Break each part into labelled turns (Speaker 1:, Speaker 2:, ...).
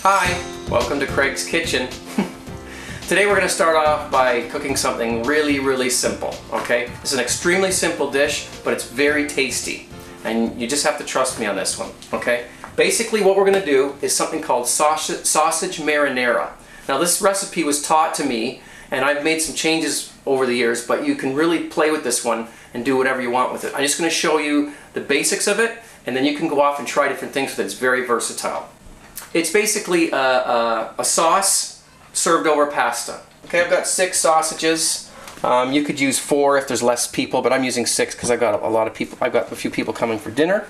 Speaker 1: Hi, welcome to Craig's Kitchen. Today we're going to start off by cooking something really simple, okay? It's an extremely simple dish, but it's very tasty. And you just have to trust me on this one, okay? Basically what we're going to do is something called sausage marinara. Now this recipe was taught to me, and I've made some changes over the years, but you can really play with this one and do whatever you want with it. I'm just going to show you the basics of it, and then you can go off and try different things with it. It's very versatile. It's basically a sauce served over pasta. Okay, I've got 6 sausages. You could use 4 if there's less people, but I'm using 6 because I've got a lot of people. I've got a few people coming for dinner.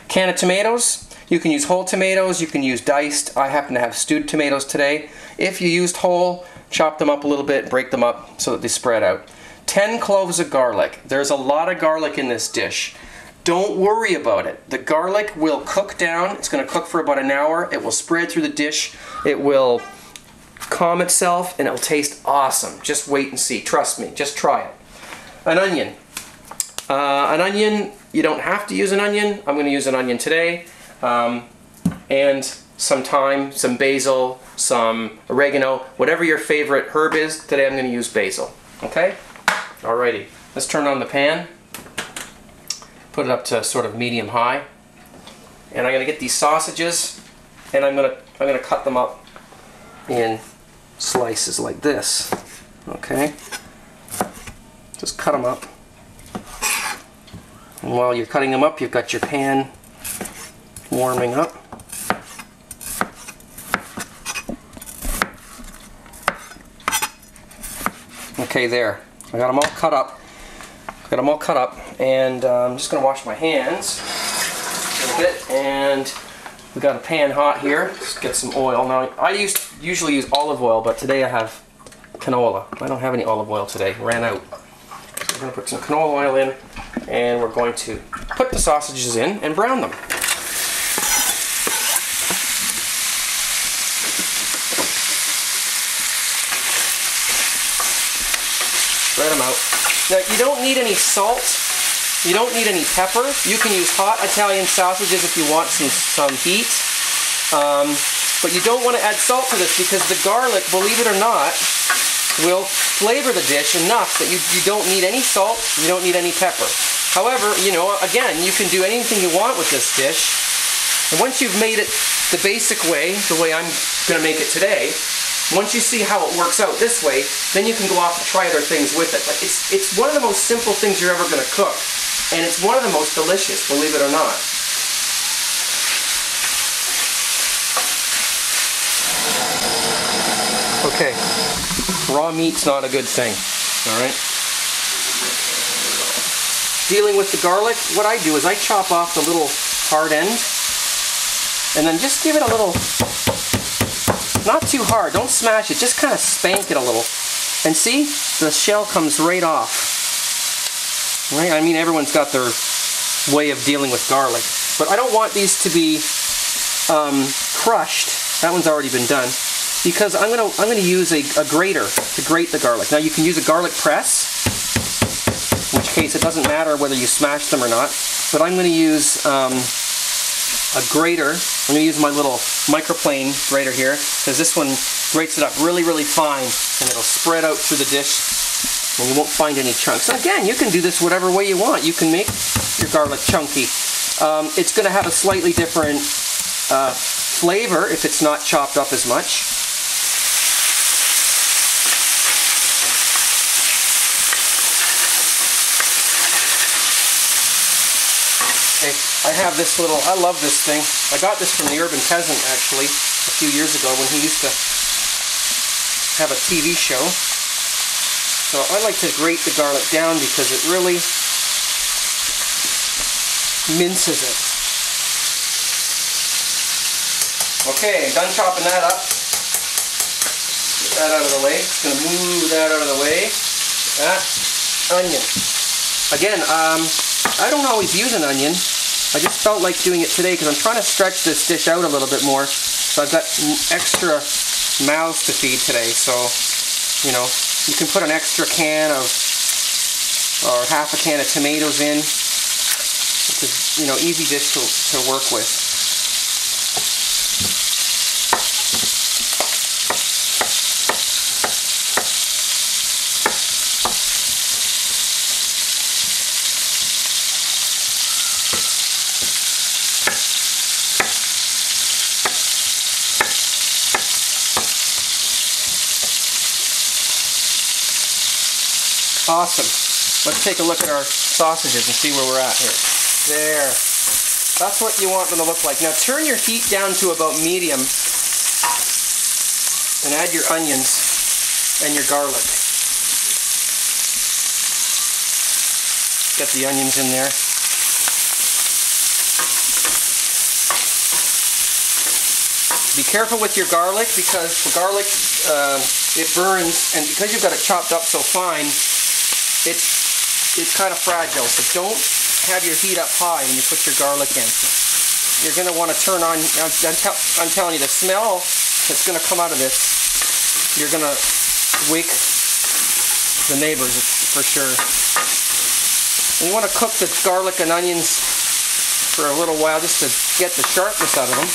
Speaker 1: Can of tomatoes. You can use whole tomatoes. You can use diced. I happen to have stewed tomatoes today. If you used whole, chop them up a little bit, break them up so that they spread out. 10 cloves of garlic. There's a lot of garlic in this dish. Don't worry about it. The garlic will cook down. It's going to cook for about an hour. It will spread through the dish. It will calm itself and it'll taste awesome. Just wait and see. Trust me. Just try it. An onion. An onion, you don't have to use an onion. I'm going to use an onion today. And some thyme, some basil, some oregano, whatever your favorite herb is. Today I'm going to use basil. Okay? Alrighty. Let's turn on the pan. Put it up to sort of medium high, and I'm going to get these sausages, and I'm going to cut them up in slices like this. Okay, just cut them up. And while you're cutting them up, you've got your pan warming up. Okay, there. I got them all cut up. Got them all cut up, and I'm just going to wash my hands a little bit, and we got a pan hot here. Let's get some oil. Now I usually use olive oil, but today I have canola. I don't have any olive oil today, ran out. So we're going to put some canola oil in, and we're going to put the sausages in and brown them. Spread them out. Now, you don't need any salt, you don't need any pepper. You can use hot Italian sausages if you want some heat. But you don't want to add salt to this because the garlic, believe it or not, will flavor the dish enough that you don't need any salt, you don't need any pepper. However, you know, again, you can do anything you want with this dish. And once you've made it the basic way, the way I'm going to make it today, once you see how it works out this way, then you can go off and try other things with it. Like it's one of the most simple things you're ever going to cook, and it's one of the most delicious, believe it or not. Okay, raw meat's not a good thing, all right? Dealing with the garlic, what I do is I chop off the little hard end, and then just give it a little... Not too hard, don't smash it, just kind of spank it a little. And see, the shell comes right off. Right? I mean, everyone's got their way of dealing with garlic. But I don't want these to be crushed. That one's already been done. Because I'm gonna use a grater to grate the garlic. Now you can use a garlic press, in which case it doesn't matter whether you smash them or not. But I'm gonna use a grater. I'm going to use my little microplane grater here, because this one grates it up really fine, and it'll spread out through the dish, and you won't find any chunks. And again, you can do this whatever way you want. You can make your garlic chunky. It's going to have a slightly different flavor if it's not chopped up as much. I have this little, I love this thing. I got this from the Urban Peasant actually a few years ago when he used to have a TV show. So I like to grate the garlic down because it really minces it. Okay, done chopping that up. Get that out of the way. Just going to move that out of the way. That onion. Again, I don't always use an onion. I just felt like doing it today because I'm trying to stretch this dish out a little bit more. So I've got extra mouths to feed today. So, you know, you can put an extra can of, or half a can of tomatoes in. It's a, you know, easy dish to work with. Awesome. Let's take a look at our sausages and see where we're at here. There. That's what you want them to look like. Now turn your heat down to about medium and add your onions and your garlic. Get the onions in there. Be careful with your garlic, because the garlic, it burns, and because you've got it chopped up so fine, it's kind of fragile. So don't have your heat up high when you put your garlic in. You're going to want to turn on, I'm telling you, the smell that's going to come out of this, you're going to wake the neighbors for sure. And you want to cook the garlic and onions for a little while just to get the sharpness out of them.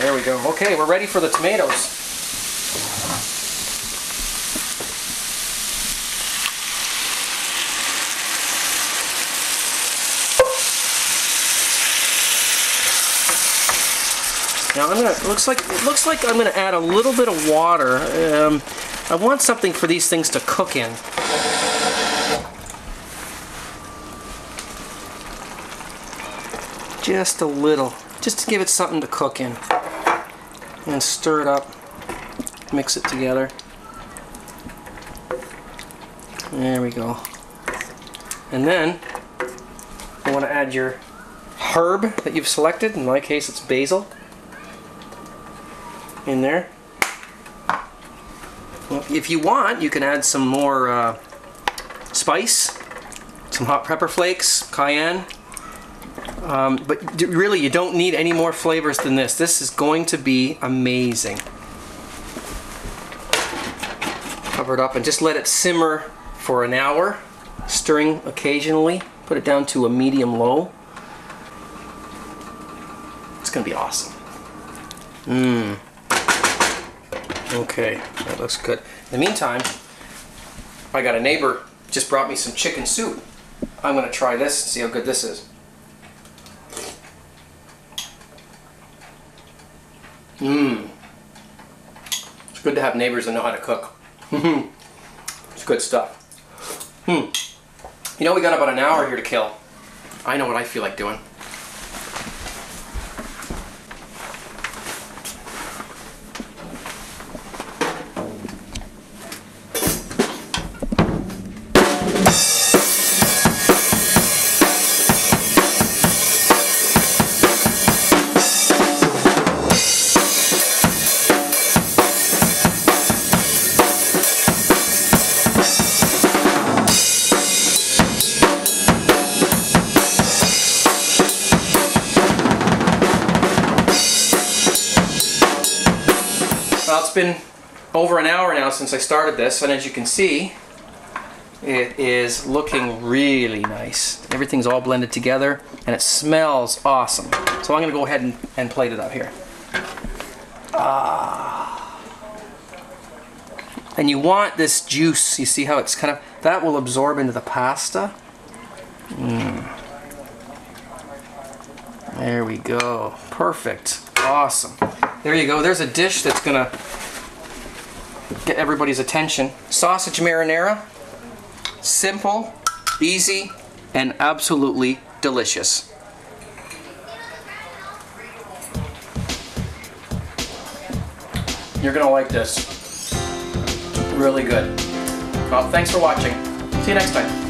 Speaker 1: There we go. Okay, we're ready for the tomatoes. Now it looks like I'm gonna add a little bit of water. I want something for these things to cook in. Just a little, just to give it something to cook in. And stir it up, mix it together. There we go. And then you want to add your herb that you've selected. In my case, it's basil. In there. Well, if you want, you can add some more spice, some hot pepper flakes, cayenne. But really, you don't need any more flavors than this. This is going to be amazing. Cover it up and just let it simmer for an hour, stirring occasionally. Put it down to a medium-low. It's going to be awesome. Okay, that looks good. In the meantime, I got a neighbor just brought me some chicken soup. I'm going to try this and see how good this is. It's good to have neighbors that know how to cook. It's good stuff. You know, we got about an hour here to kill. I know what I feel like doing. Well, it's been over an hour now since I started this, and as you can see, it is looking really nice. Everything's all blended together, and it smells awesome. So I'm going to go ahead and plate it up here. And you want this juice, you see how it's kind of, that will absorb into the pasta. There we go. Perfect. Awesome. There you go. There's a dish that's going to get everybody's attention. Sausage marinara. Simple, easy, and absolutely delicious. You're going to like this. Really good. Well, thanks for watching. See you next time.